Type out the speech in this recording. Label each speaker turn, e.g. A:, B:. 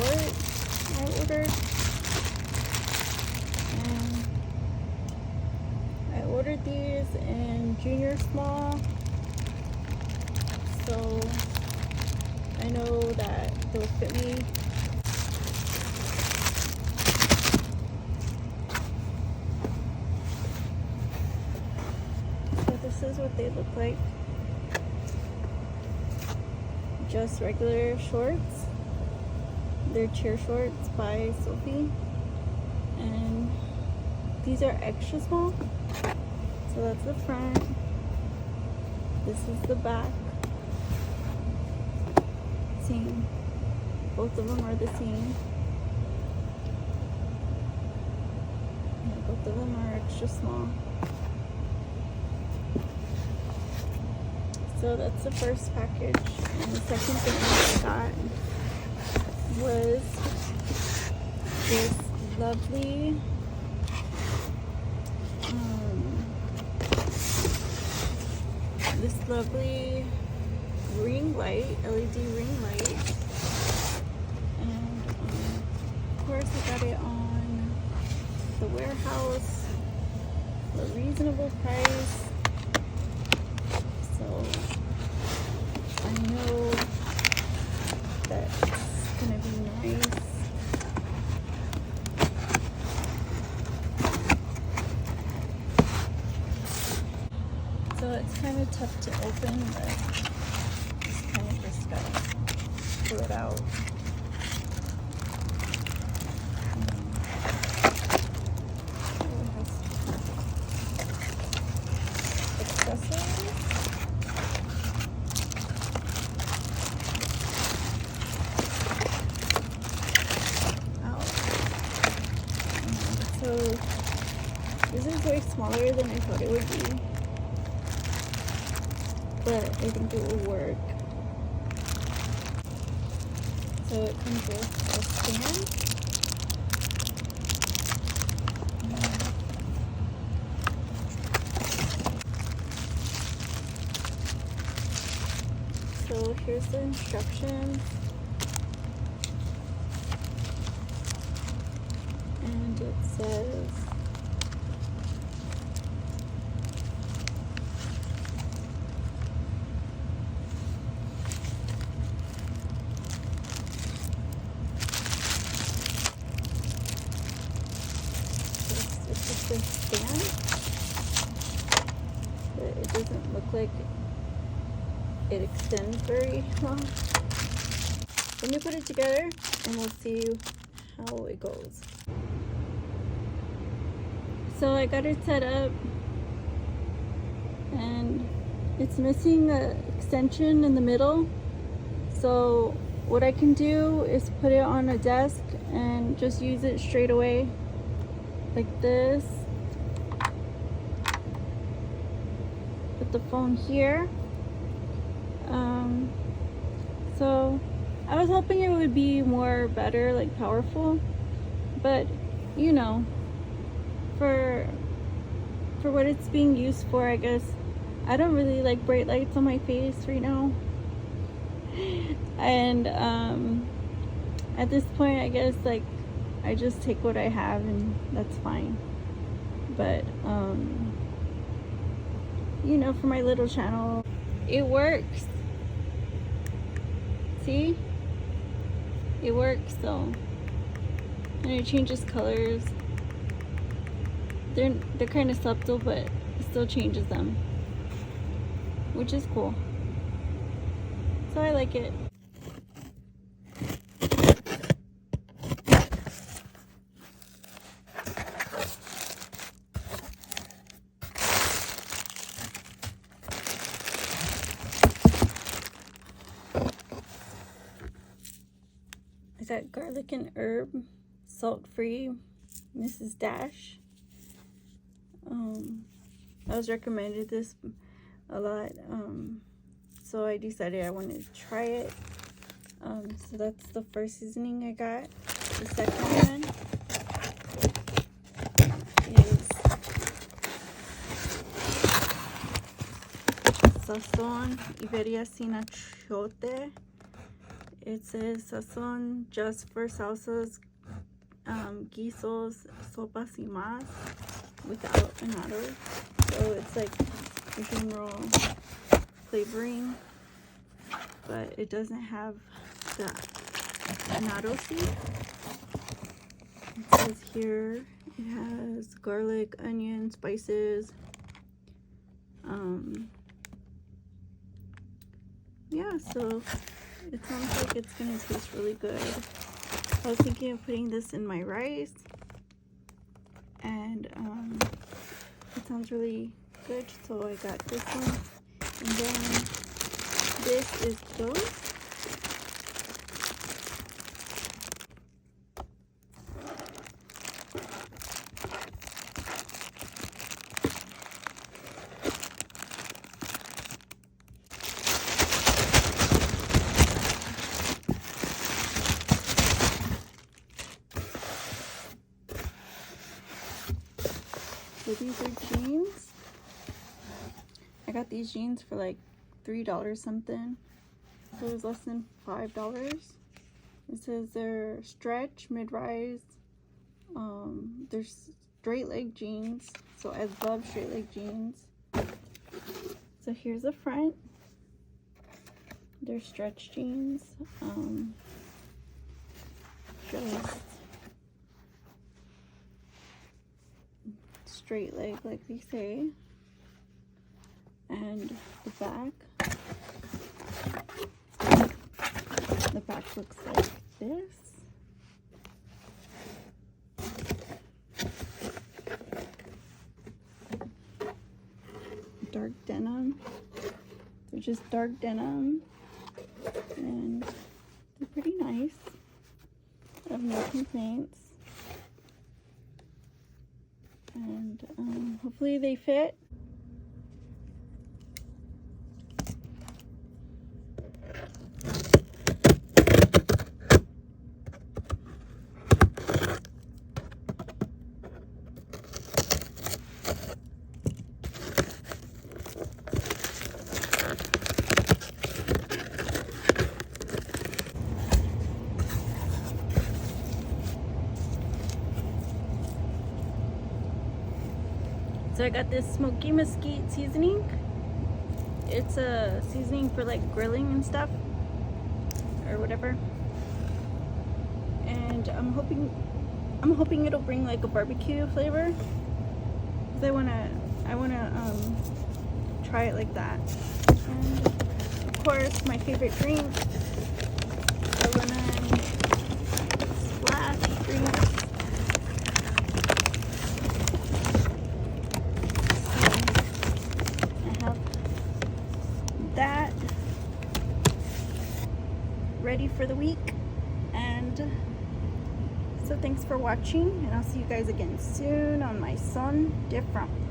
A: short I ordered. And I ordered these in junior small, so I know that they'll fit me. So this is what they look like. Just regular shorts. They're cheer shorts by Sophie. And these are extra small. So that's the front. This is the back. Same. Both of them are the same. Yeah, both of them are extra small. So that's the first package. And the second thing I got was this lovely ring light, LED ring light. And of course I got it on the warehouse for a reasonable price. So I know that it's gonna be nice. So it's kind of tough to open, but just kind of just gotta pull it out. It has accessories. So this is way smaller than I thought it would be, but I think it will work. So it comes with a stand. So here's the instructions. And it says it's just a stand, but it doesn't look like it extends very long. Let me put it together and we'll see how it goes. So I got it set up and it's missing an extension in the middle. So what I can do is put it on a desk and just use it straight away like this. Put the phone here. So I was hoping it would be more better, like powerful, but you know, for what it's being used for, I guess. I don't really like bright lights on my face right now, and at this point I guess like I just take what I have and that's fine. But you know, for my little channel it works. See, it works. So, and it changes colors. They're kind of subtle, but it still changes them, which is cool. So I like it. I got garlic and herb, salt-free, Mrs. Dash. I was recommended this a lot, so I decided I wanted to try it. So that's the first seasoning I got. The second one is Sazón Iberia Sin Achiote. It says sazon just for salsas, guisos, sopas y más, without annatto. So it's like general flavoring, but it doesn't have the annatto seed. It says here it has garlic, onion, spices. Yeah, so it sounds like it's gonna taste really good. I was thinking of putting this in my rice, and it sounds really good, so I got this one. And then this is those. So these are jeans. I got these jeans for like $3 something. So it was less than $5. It says they're stretch, mid-rise. They're straight leg jeans. So I love straight leg jeans. So here's the front. They're stretch jeans. Just straight leg like they say. And the back looks like this. Dark denim. They're just dark denim, and they're pretty nice. I have no complaints. And hopefully they fit. So I got this smoky mesquite seasoning. It's a seasoning for like grilling and stuff or whatever. And I'm hoping it'll bring like a barbecue flavor. 'Cause I wanna try it like that. And of course my favorite drink, the lemon splash drink. That ready for the week. And so thanks for watching, and I'll see you guys again soon on my Son de France.